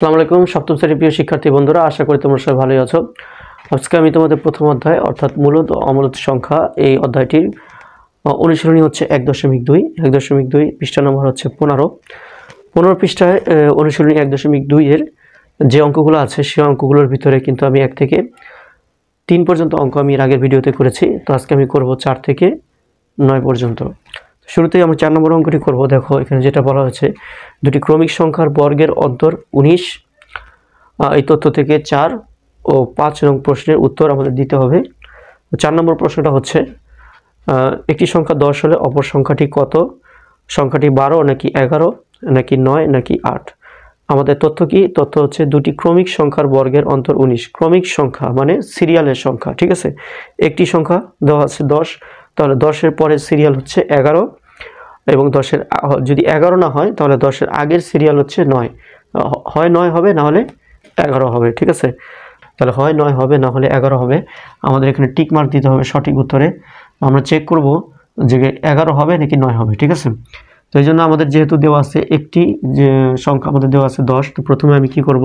আসসালামু আলাইকুম সপ্তম শ্রেণীর প্রিয় শিক্ষার্থী বন্ধুরা, আশা করি তোমরা সবাই ভালোই আছো। আজকে আমি তোমাদের প্রথম অধ্যায় অর্থাৎ মূলত ও অমূলত সংখ্যা এই অধ্যায়টির অনুশীলনী হচ্ছে 1.2 1.2 পৃষ্ঠা নম্বর হচ্ছে 15 পৃষ্ঠায় অনুশীলনী 1.2 এর যে অঙ্কগুলো আছে সেই অঙ্কগুলোর ভিতরে কিন্তু আমি 1 থেকে 3 পর্যন্ত অঙ্ক আমি এর আগের ভিডিওতে করেছি। তো আজকে আমি করব 4 থেকে 9 পর্যন্ত। শুরুতেই আমরা 4 নম্বর অঙ্কটি করব। দেখো এখানে যেটা বলা হয়েছে, দুটি ক্রমিক সংখ্যার বর্গের অন্তর 19। এই তথ্য থেকে 4 ও 5 নং প্রশ্নের উত্তর আমাদের দিতে হবে। 4 নম্বর প্রশ্নটা হচ্ছে, একটি সংখ্যা 10 হলে অপর সংখ্যাটি কত? সংখ্যাটি 12 নাকি 11 নাকি 9 নাকি 8? আমাদের তথ্য কি? তথ্য হচ্ছে দুটি ক্রমিক সংখ্যার বর্গের অন্তর 19। ক্রমিক সংখ্যা মানে সিরিয়ালের সংখ্যা, ঠিক আছে। একটি সংখ্যা দেওয়া আছে 10, তাহলে 10-এর পরের সিরিয়াল হচ্ছে 11 এবং 10-এর যদি 11 না হয় তাহলে 10-এর আগের সিরিয়াল হচ্ছে 9। হয় 9 হবে, না হলে 11 হবে, ঠিক আছে। তাহলে হয় 9 হবে, না হলে 11 হবে। আমাদের এখানে টিক মার্ক দিতে হবে সঠিক উত্তরে। আমরা চেক করব যে 11 হবে নাকি 9 হবে, ঠিক আছে। তো এই জন্য আমাদের যেহেতু দেওয়া আছে একটি যে সংখ্যা আমাদের দেওয়া আছে 10, তো প্রথমে আমি কি করব,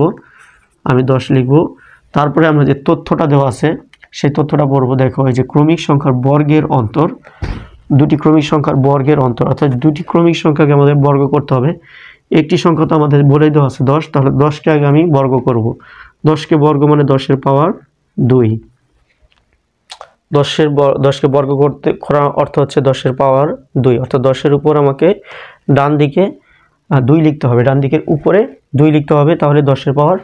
আমি 10 লিখব। তারপরে আমরা যে তথ্যটা দেওয়া আছে সেই তথ্যটা পড়ব। দেখো এই যে ক্রমিক সংখ্যার বর্গের অন্তর, দুটি ক্রমিক সংখ্যার বর্গের অন্তর, অর্থাৎ দুটি ক্রমিক সংখ্যাকে আমাদের বর্গ করতে হবে। একটি সংখ্যা তো আমাদের বলেই দেওয়া আছে 10, তাহলে 10কে আগে আমি বর্গ করব। 10কে বর্গ মানে 10-এর পাওয়ার 2। 10কে বর্গ করা অর্থ হচ্ছে 10-এর পাওয়ার 2, অর্থাৎ 10-এর উপর আমাকে ডান দিকে 2 লিখতে হবে, ডান দিকের উপরে 2 লিখতে হবে, তাহলে 10-এর পাওয়ার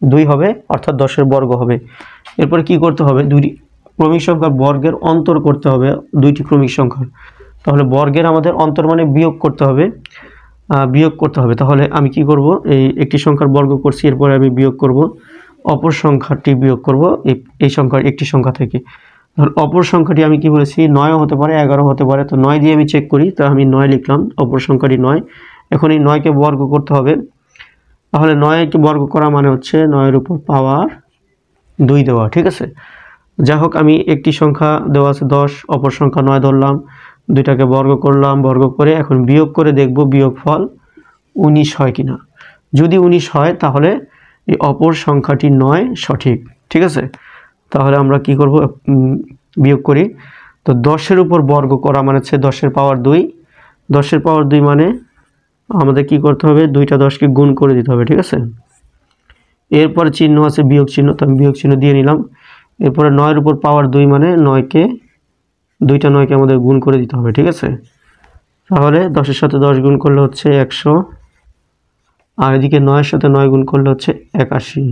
2 হবে, অর্থাৎ 10-এর বর্গ হবে। এরপরে কি করতে হবে, দুটি ক্রমিক সংখ্যার বর্গের অন্তর করতে হবে দুইটি ক্রমিক সংখ্যার। তাহলে বর্গের আমাদের অন্তর মানে বিয়োগ করতে হবে, তাহলে আমি কি করব, এই একটি সংখ্যার বর্গ করছি, এরপরে আমি বিয়োগ করব, অপর সংখ্যাটি বিয়োগ করব এই সংখ্যার একটি সংখ্যা থেকে। তাহলে অপর সংখ্যাটি আমি কি বলেছি, 9 হতে পারে, 11 হতে পারে। তো 9 দিয়ে আমি চেক করি, তো আমি 9 লিখলাম, অপর সংখ্যাটি 9। এখন এই 9কে বর্গ করতে হবে। তাহলে 9কে বর্গ করা মানে হচ্ছে 9-এর উপর পাওয়ার 2 দেওয়া, ঠিক আছে। যাই হোক, আমি একটি সংখ্যা দেওয়া আছে 10, অপর সংখ্যা 9 ধরলাম, দুইটাকে বর্গ করলাম, বর্গ করে এখন বিয়োগ করে দেখব বিয়োগফল 19 হয় কিনা। যদি 19 হয় তাহলে এই অপর সংখ্যাটি 9 সঠিক, ঠিক আছে। তাহলে আমরা কি করব, বিয়োগ করি। তো 10-এর উপর বর্গ করা মানে হচ্ছে 10-এর পাওয়ার 2। 10-এর পাওয়ার 2 মানে আমাদের কি করতে হবে, দুইটা 10কে গুণ করে দিতে হবে, ঠিক আছে। এরপরে চিহ্ন আছে বিয়োগ চিহ্ন, তো আমি বিয়োগ চিহ্ন দিয়ে নিলাম। এরপরে 9-এর উপর পাওয়ার 2 মানে দুইটা 9কে আমাদের গুণ করে দিতে হবে, ঠিক আছে। তাহলে 10-এর সাথে 10 গুণ করলে হচ্ছে 100, আর এদিকে 9-এর সাথে 9 গুণ করলে হচ্ছে 81।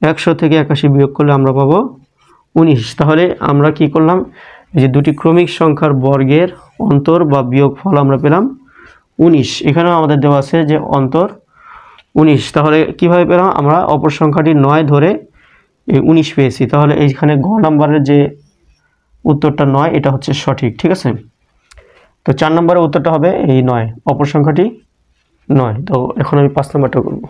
100 থেকে 81 বিয়োগ করলে আমরা পাবো 19। তাহলে আমরা কি করলাম, এই যে দুটি ক্রমিক সংখ্যার বর্গের অন্তর বা বিয়োগফল আমরা পেলাম 19। এখানেও আমাদের দেওয়া আছে যে অন্তর 19। তাহলে কিভাবে পেলাম, আমরা অপর সংখ্যাটি 9 ধরে 19 পেয়েছি। তাহলে এইখানে গ নাম্বারের যে উত্তরটা 9, এটা হচ্ছে সঠিক, ঠিক আছে। তো 4 নম্বরের উত্তরটা হবে এই 9, অপর সংখ্যাটি 9। তো এখন আমি 5 নম্বরটা করব।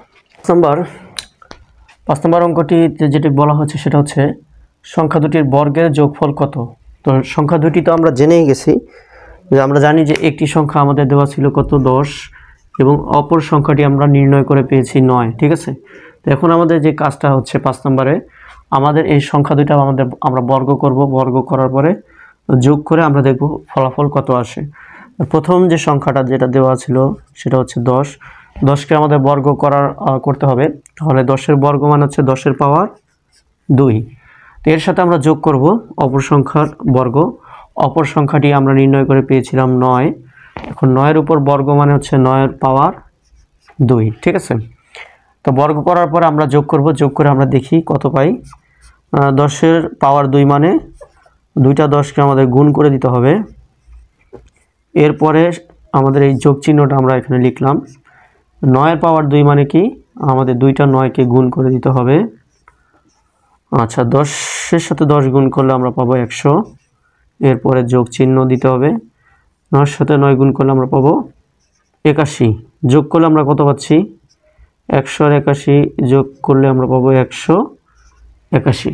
5 নম্বর অঙ্কটি যেটি বলা হচ্ছে সেটা হচ্ছে সংখ্যা দুটির বর্গের যোগফল কত। তো সংখ্যা দুটি তো আমরা জেনেই গেছি, যে আমরা জানি যে একটি সংখ্যা আমাদের দেওয়া ছিল কত, 10, এবং অপর সংখ্যাটি আমরা নির্ণয় করে পেয়েছি 9, ঠিক আছে। তো এখন আমাদের যে কাজটা হচ্ছে 5 নম্বরে, আমাদের এই সংখ্যা দুইটা আমরা বর্গ করব, বর্গ করার পরে যোগ করে আমরা দেখব ফলাফল কত আসে। প্রথম যে সংখ্যাটা যেটা দেওয়া ছিল সেটা হচ্ছে 10। 10কে আমাদের বর্গ করতে হবে, তাহলে 10-এর বর্গ মানে হচ্ছে 10-এর পাওয়ার 2। তো এর সাথে আমরা যোগ করব অপর সংখ্যার বর্গ। অপর সংখ্যাটি আমরা নির্ণয় করে পেয়েছিলাম 9। এখন 9-এর উপর বর্গ মানে হচ্ছে 9-এর পাওয়ার 2, ঠিক আছে। তো বর্গ করার পরে আমরা যোগ করব, যোগ করে আমরা দেখি কত পাই। 10-এর পাওয়ার 2 মানে দুইটা 10কে আমাদের গুণ করে দিতে হবে। এরপরে আমাদের এই যোগ চিহ্নটা আমরা এখানে লিখলাম। 9-এর পাওয়ার 2 মানে কি, আমাদের দুইটা 9কে গুণ করে দিতে হবে। আচ্ছা, 10-এর সাথে 10 গুণ করলে আমরা পাবো 100। এরপরে যোগ চিহ্ন দিতে হবে। 9-এর সাথে 9 গুণ করলে আমরা পাবো 81। যোগ করলে আমরা কত পাচ্ছি, 100 আর 81 যোগ করলে আমরা পাবো 181।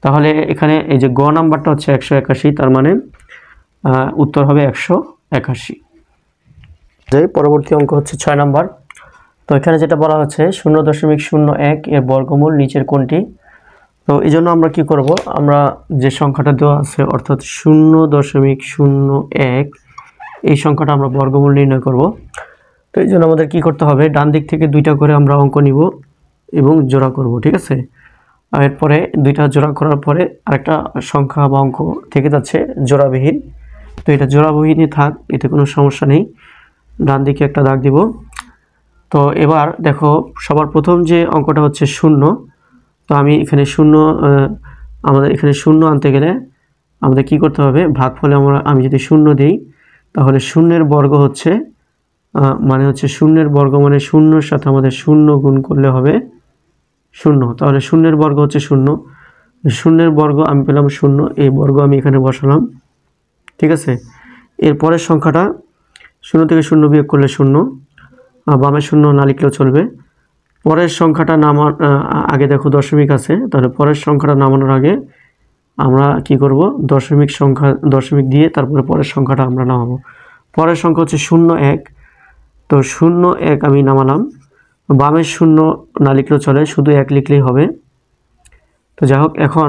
তাহলে এখানে এই যে গ নাম্বারটা হচ্ছে 181, তার মানে উত্তর হবে 181। পরবর্তী অঙ্ক হচ্ছে 6 নাম্বার। তো এখানে যেটা বলা হচ্ছে 0.01 এর বর্গমূল নিচের কোনটি। তো এই জন্য আমরা কি করব, আমরা যে সংখ্যাটা দেওয়া আছে অর্থাৎ 0.01 এই সংখ্যাটা আমরা বর্গমূল নির্ণয় করব। তো এই জন্য আমাদের কি করতে হবে, ডান দিক থেকে দুইটা করে আমরা অঙ্ক নিব এবং জোড়া করব, ঠিক আছে। আর এরপরে দুইটা জোড়া করার পরে আরেকটা সংখ্যা বা অঙ্ক থেকে যাচ্ছে জোড়াবিহীন। তো এটা জোড়াবিহীনই থাক, এতে কোনো সমস্যা নেই। ডান দিকে একটা দাগ দিব। তো এবার দেখো সবার প্রথম যে অঙ্কটা হচ্ছে 0। তো আমি এখানে 0, আমাদের এখানে 0 আনতে গেলে আমাদের কি করতে হবে, ভাগফলে আমি যদি 0 দিই তাহলে 0 বর্গ হচ্ছে মানে হচ্ছে 0 বর্গ মানে 0-এর সাথে আমাদের 0 গুণ করলে হবে 0। তাহলে 0 বর্গ হচ্ছে 0, 0 বর্গ আমি পেলাম 0, এই বর্গ আমি এখানে বসালাম, ঠিক আছে। এরপরের সংখ্যাটা 0 থেকে 0 বিয়োগ করলে 0, বামে 0 না লিখলেও চলবে। পরের সংখ্যাটা নামার আগে দেখো দশমিক আছে, তাহলে পরের সংখ্যাটা নামানোর আগে আমরা কি করব, দশমিক দিয়ে তারপরে পরের সংখ্যাটা আমরা নামাবো। পরের সংখ্যা হচ্ছে 0-1, তো 0-1 আমি নামালাম, বামে 0 না লিখলেও চলে, শুধু 1 লিখলেই হবে। তো যাই হোক, এখন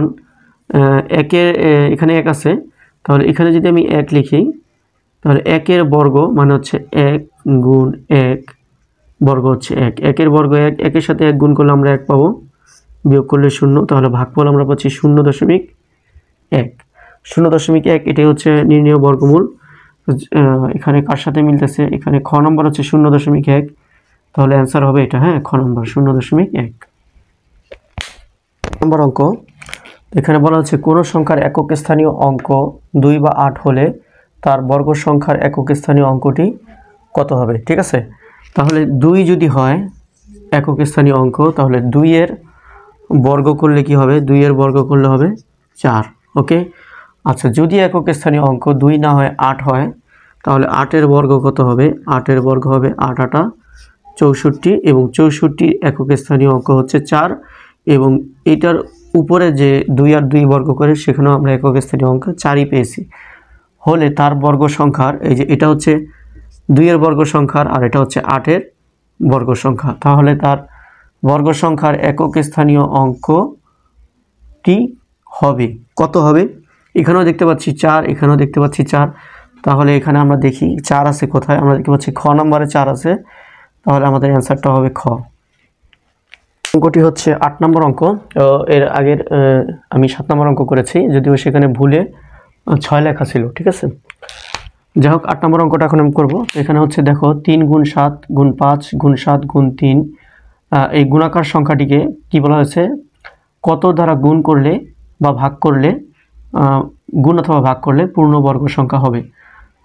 এখানে 1 আছে, তাহলে এখানে যদি আমি 1 লিখি তাহলে 1-এর বর্গ মানে হচ্ছে 1 গুণ 1 বর্গ হচ্ছে 1, 1-এর বর্গ 1, 1-এর সাথে 1 গুণ করলে আমরা 1 পাবো, বিয়োগ করলে 0, তাহলে ভাগফল আমরা পাচ্ছি 0.1। 0.1 এটাই হচ্ছে নির্ণেয় বর্গমূল। এখানে কার সাথে মিলতেছে, এখানে খ নম্বর হচ্ছে 0.1, তাহলে অ্যান্সার হবে এটা, হ্যাঁ, খ নম্বর 0.1 নম্বর অঙ্ক। এখানে বলা হচ্ছে কোনো সংখ্যার একক স্থানীয় অঙ্ক 2 বা 8 হলে তার বর্গ সংখ্যার একক স্থানীয় অঙ্কটি কত হবে, ঠিক আছে। তাহলে 2 যদি হয় একক স্থানীয় অঙ্ক, তাহলে 2 এর বর্গ করলে কি হবে, 2 এর বর্গ করলে হবে 4, ওকে। আচ্ছা, যদি একক স্থানীয় অঙ্ক 2 না হয় 8 হয়, তাহলে 8 এর বর্গ কত হবে, 8 এর বর্গ হবে 8 8 64, এবং 64 একক স্থানীয় অঙ্ক হচ্ছে 4, এবং এটার উপরে যে 2 আর 2 বর্গ করে সেখানেও আমরা একক স্থানীয় অঙ্ক 4ই পেয়েছি। হলে তার বর্গ সংখ্যার, এই যে এটা হচ্ছে 2 এর বর্গ সংখ্যার আর এটা হচ্ছে 8 এর বর্গ সংখ্যা, তাহলে তার বর্গ সংখ্যার একক স্থানীয় অঙ্কটি হবে কত হবে। এখানেও দেখতে পাচ্ছি 4, এখানেও দেখতে পাচ্ছি 4, তাহলে এখানে আমরা দেখি 4 আছে কোথায়, আমরা দেখতে পাচ্ছি খ নম্বরে 4 আছে, তাহলে আমাদের অ্যান্সারটা হবে খ। অঙ্কটি হচ্ছে 8 নম্বর অঙ্ক। এর আগের আমি 7 নম্বর অঙ্ক করেছি, যদিও সেখানে ভুলে 6 লেখা ছিল, ঠিক আছে। যাই হোক, 8 নম্বর অঙ্কটা এখন আমি করবো। এখানে হচ্ছে দেখো 3 গুণ 7 গুণ 5 গুণ 7 গুণ 3, এই গুণাকার সংখ্যাটিকে কি বলা হয়েছে, কত দ্বারা গুণ করলে বা ভাগ করলে, গুণ অথবা ভাগ করলে পূর্ণবর্গ সংখ্যা হবে,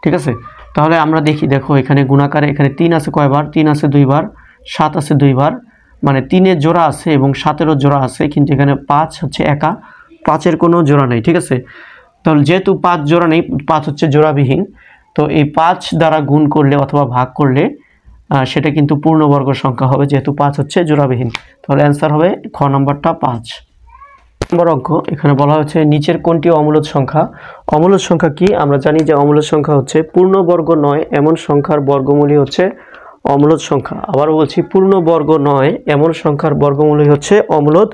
ঠিক আছে। তাহলে আমরা দেখি, দেখো এখানে গুণাকারে এখানে 3 আছে কয়বার, 3 আছে 2 বার, 7 আছে 2 বার, মানে 3-এর জোড়া আছে এবং 7-এরও জোড়া আছে, কিন্তু এখানে 5 হচ্ছে একা, 5-এর কোনো জোড়া নেই, ঠিক আছে। তাহলে যেহেতু 5 জোড়া নেই, 5 হচ্ছে জোড়াবিহীন, তো এই 5 দ্বারা গুণ করলে অথবা ভাগ করলে সেটা কিন্তু পূর্ণবর্গ সংখ্যা হবে, যেহেতু 5 হচ্ছে জোড়াবিহীন। তাহলে অ্যান্সার হবে খ নম্বরটা 5 নম্বর অঙ্ক। এখানে বলা হচ্ছে নিচের কোনটি অমূলদ সংখ্যা। অমূলদ সংখ্যা কি, আমরা জানি যে অমূলদ সংখ্যা হচ্ছে পূর্ণবর্গ নয় এমন সংখ্যার বর্গমূলই হচ্ছে অমূলদ সংখ্যা। আবারও বলছি, পূর্ণবর্গ নয় এমন সংখ্যার বর্গমূলই হচ্ছে অমূলদ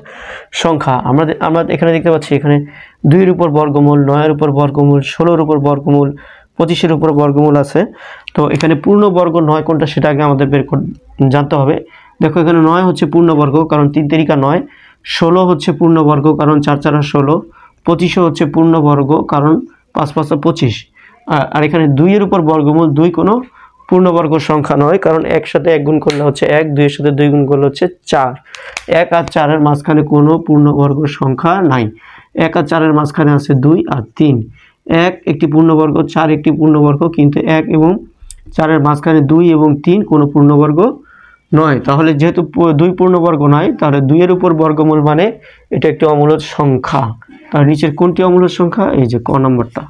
সংখ্যা। আমরা এখানে দেখতে পাচ্ছি, এখানে 2-এর উপর বর্গমূল, 9-এর উপর বর্গমূল, 16-এর উপর বর্গমূল, 25-এর উপর বর্গমূল আছে। তো এখানে পূর্ণবর্গ নয় কোনটা সেটা আগে আমাদের জানতে হবে। দেখো এখানে 9 হচ্ছে পূর্ণবর্গ, কারণ 3 3 9, 16 হচ্ছে পূর্ণবর্গ, কারণ 4 4 16, 25 হচ্ছে পূর্ণবর্গ, কারণ 5 5 25। আর এখানে 2-এর উপর বর্গমূল, 2 কোনো পূর্ণবর্গ সংখ্যা নয়, কারণ 1 সাথে 1 গুণ করলে হচ্ছে 1, 2-এর সাথে 2 গুণ করলে হচ্ছে 4। 1 আর 4-এর মাঝখানে কোনো পূর্ণবর্গ সংখ্যা নাই। 1 আর 4-এর মাঝখানে আছে 2 আর 3। 1 একটি পূর্ণবর্গ, 4 একটি পূর্ণবর্গ, কিন্তু 1 এবং 4-এর মাঝখানে 2 এবং 3 কোনো পূর্ণবর্গ নয়। তাহলে যেহেতু 2 পূর্ণবর্গ নয়, তাহলে 2-এর উপর বর্গমূল মানে এটা একটি অমূলদ সংখ্যা। তার নিচের কোনটি অমূলদ সংখ্যা, এই যে ক নম্বরটা।